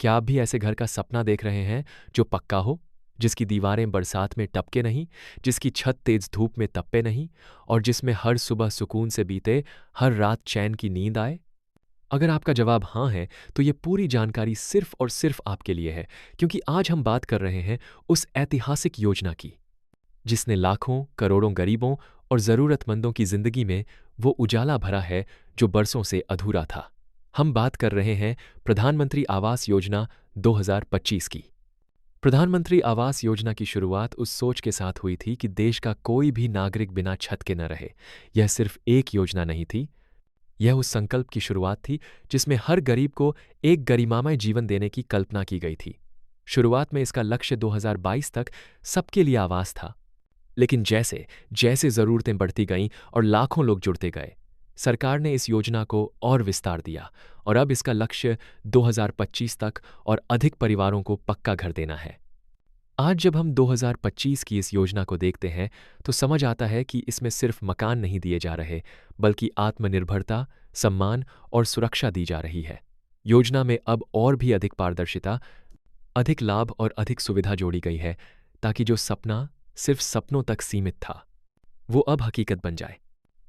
क्या आप भी ऐसे घर का सपना देख रहे हैं जो पक्का हो, जिसकी दीवारें बरसात में टपके नहीं, जिसकी छत तेज धूप में तपे नहीं और जिसमें हर सुबह सुकून से बीते, हर रात चैन की नींद आए? अगर आपका जवाब हाँ है, तो ये पूरी जानकारी सिर्फ और सिर्फ आपके लिए है, क्योंकि आज हम बात कर रहे हैं उस ऐतिहासिक योजना की, जिसने लाखों, करोड़ों गरीबों और ज़रूरतमंदों की जिंदगी में वो उजाला भरा है जो बरसों से अधूरा था। हम बात कर रहे हैं प्रधानमंत्री आवास योजना 2025 की। प्रधानमंत्री आवास योजना की शुरुआत उस सोच के साथ हुई थी कि देश का कोई भी नागरिक बिना छत के न रहे। यह सिर्फ एक योजना नहीं थी, यह उस संकल्प की शुरुआत थी जिसमें हर गरीब को एक गरिमामय जीवन देने की कल्पना की गई थी। शुरुआत में इसका लक्ष्य 2022 तक सबके लिए आवास था, लेकिन जैसे जैसे ज़रूरतें बढ़ती गईं और लाखों लोग जुड़ते गए, सरकार ने इस योजना को और विस्तार दिया और अब इसका लक्ष्य 2025 तक और अधिक परिवारों को पक्का घर देना है। आज जब हम 2025 की इस योजना को देखते हैं, तो समझ आता है कि इसमें सिर्फ मकान नहीं दिए जा रहे, बल्कि आत्मनिर्भरता, सम्मान और सुरक्षा दी जा रही है। योजना में अब और भी अधिक पारदर्शिता, अधिक लाभ और अधिक सुविधा जोड़ी गई है, ताकि जो सपना सिर्फ सपनों तक सीमित था, वो अब हकीकत बन जाए।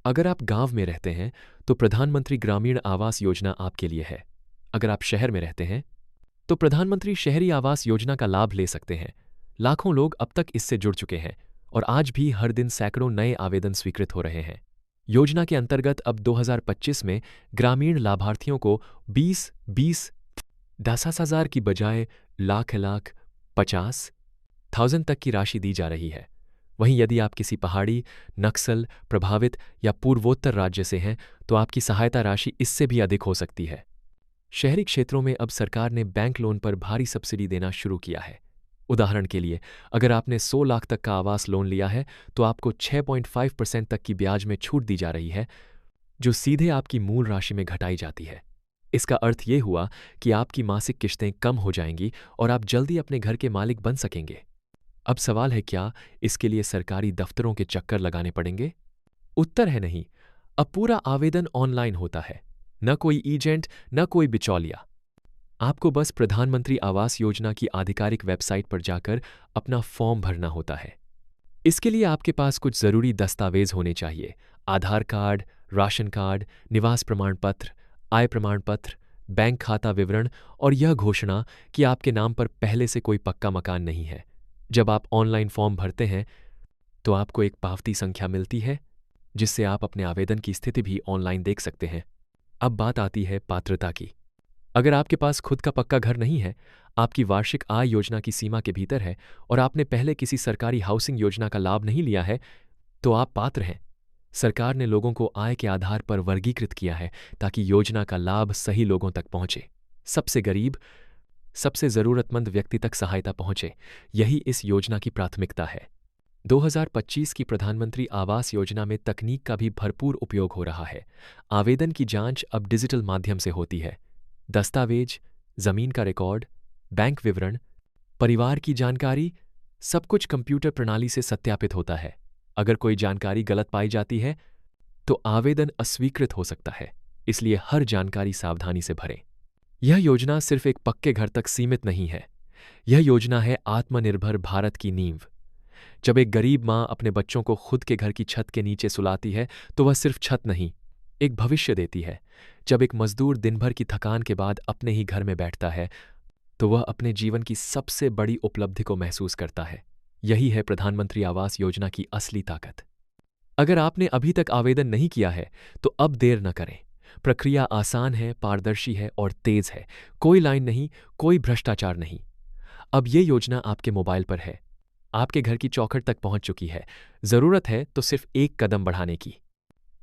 अगर आप गांव में रहते हैं, तो प्रधानमंत्री ग्रामीण आवास योजना आपके लिए है। अगर आप शहर में रहते हैं, तो प्रधानमंत्री शहरी आवास योजना का लाभ ले सकते हैं। लाखों लोग अब तक इससे जुड़ चुके हैं और आज भी हर दिन सैकड़ों नए आवेदन स्वीकृत हो रहे हैं। योजना के अंतर्गत अब 2025 में ग्रामीण लाभार्थियों को 20-20 10,000 की बजाय लाख 50,000 तक की राशि दी जा रही है। वहीं यदि आप किसी पहाड़ी, नक्सल प्रभावित या पूर्वोत्तर राज्य से हैं, तो आपकी सहायता राशि इससे भी अधिक हो सकती है। शहरी क्षेत्रों में अब सरकार ने बैंक लोन पर भारी सब्सिडी देना शुरू किया है। उदाहरण के लिए, अगर आपने 100 लाख तक का आवास लोन लिया है, तो आपको 6.5% तक की ब्याज में छूट दी जा रही है, जो सीधे आपकी मूल राशि में घटाई जाती है। इसका अर्थ ये हुआ कि आपकी मासिक किश्तें कम हो जाएंगी और आप जल्दी अपने घर के मालिक बन सकेंगे। अब सवाल है, क्या इसके लिए सरकारी दफ्तरों के चक्कर लगाने पड़ेंगे? उत्तर है नहीं। अब पूरा आवेदन ऑनलाइन होता है, न कोई एजेंट, न कोई बिचौलिया। आपको बस प्रधानमंत्री आवास योजना की आधिकारिक वेबसाइट पर जाकर अपना फॉर्म भरना होता है। इसके लिए आपके पास कुछ जरूरी दस्तावेज होने चाहिए: आधार कार्ड, राशन कार्ड, निवास प्रमाण पत्र, आय प्रमाण पत्र, बैंक खाता विवरण और यह घोषणा कि आपके नाम पर पहले से कोई पक्का मकान नहीं है। जब आप ऑनलाइन फॉर्म भरते हैं, तो आपको एक पावती संख्या मिलती है, जिससे आप अपने आवेदन की स्थिति भी ऑनलाइन देख सकते हैं। अब बात आती है पात्रता की। अगर आपके पास खुद का पक्का घर नहीं है, आपकी वार्षिक आय योजना की सीमा के भीतर है और आपने पहले किसी सरकारी हाउसिंग योजना का लाभ नहीं लिया है, तो आप पात्र हैं। सरकार ने लोगों को आय के आधार पर वर्गीकृत किया है, ताकि योजना का लाभ सही लोगों तक पहुंचे, सबसे गरीब, सबसे जरूरतमंद व्यक्ति तक सहायता पहुंचे। यही इस योजना की प्राथमिकता है। 2025 की प्रधानमंत्री आवास योजना में तकनीक का भी भरपूर उपयोग हो रहा है। आवेदन की जांच अब डिजिटल माध्यम से होती है। दस्तावेज, जमीन का रिकॉर्ड, बैंक विवरण, परिवार की जानकारी, सब कुछ कंप्यूटर प्रणाली से सत्यापित होता है। अगर कोई जानकारी गलत पाई जाती है, तो आवेदन अस्वीकृत हो सकता है। इसलिए हर जानकारी सावधानी से भरें। यह योजना सिर्फ एक पक्के घर तक सीमित नहीं है। यह योजना है आत्मनिर्भर भारत की नींव। जब एक गरीब माँ अपने बच्चों को खुद के घर की छत के नीचे सुलाती है, तो वह सिर्फ छत नहीं, एक भविष्य देती है। जब एक मजदूर दिन भर की थकान के बाद अपने ही घर में बैठता है, तो वह अपने जीवन की सबसे बड़ी उपलब्धि को महसूस करता है। यही है प्रधानमंत्री आवास योजना की असली ताकत। अगर आपने अभी तक आवेदन नहीं किया है, तो अब देर न करें। प्रक्रिया आसान है, पारदर्शी है और तेज है। कोई लाइन नहीं, कोई भ्रष्टाचार नहीं। अब ये योजना आपके मोबाइल पर है, आपके घर की चौखट तक पहुंच चुकी है। जरूरत है तो सिर्फ एक कदम बढ़ाने की।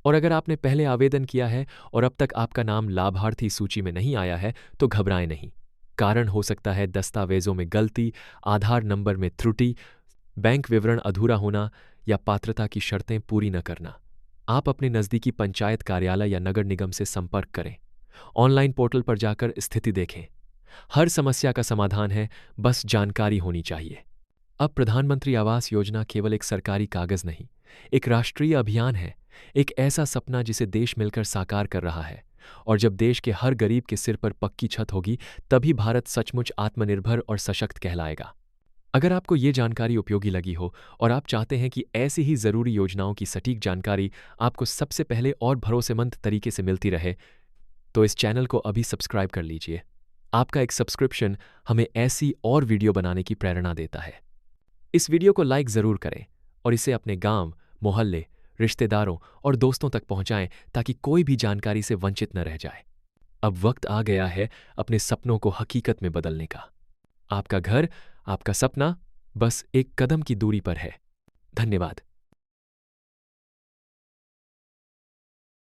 और अगर आपने पहले आवेदन किया है और अब तक आपका नाम लाभार्थी सूची में नहीं आया है, तो घबराएं नहीं। कारण हो सकता है दस्तावेजों में गलती, आधार नंबर में त्रुटि, बैंक विवरण अधूरा होना या पात्रता की शर्तें पूरी न करना। आप अपने नज़दीकी पंचायत कार्यालय या नगर निगम से संपर्क करें। ऑनलाइन पोर्टल पर जाकर स्थिति देखें। हर समस्या का समाधान है, बस जानकारी होनी चाहिए। अब प्रधानमंत्री आवास योजना केवल एक सरकारी कागज नहीं, एक राष्ट्रीय अभियान है। एक ऐसा सपना जिसे देश मिलकर साकार कर रहा है। और जब देश के हर गरीब के सिर पर पक्की छत होगी, तभी भारत सचमुच आत्मनिर्भर और सशक्त कहलाएगा। अगर आपको ये जानकारी उपयोगी लगी हो और आप चाहते हैं कि ऐसी ही ज़रूरी योजनाओं की सटीक जानकारी आपको सबसे पहले और भरोसेमंद तरीके से मिलती रहे, तो इस चैनल को अभी सब्सक्राइब कर लीजिए। आपका एक सब्सक्रिप्शन हमें ऐसी और वीडियो बनाने की प्रेरणा देता है। इस वीडियो को लाइक ज़रूर करें और इसे अपने गांव, मोहल्ले, रिश्तेदारों और दोस्तों तक पहुंचाएं ताकि कोई भी जानकारी से वंचित न रह जाए। अब वक्त आ गया है अपने सपनों को हकीकत में बदलने का। आपका घर, आपका सपना बस एक कदम की दूरी पर है। धन्यवाद।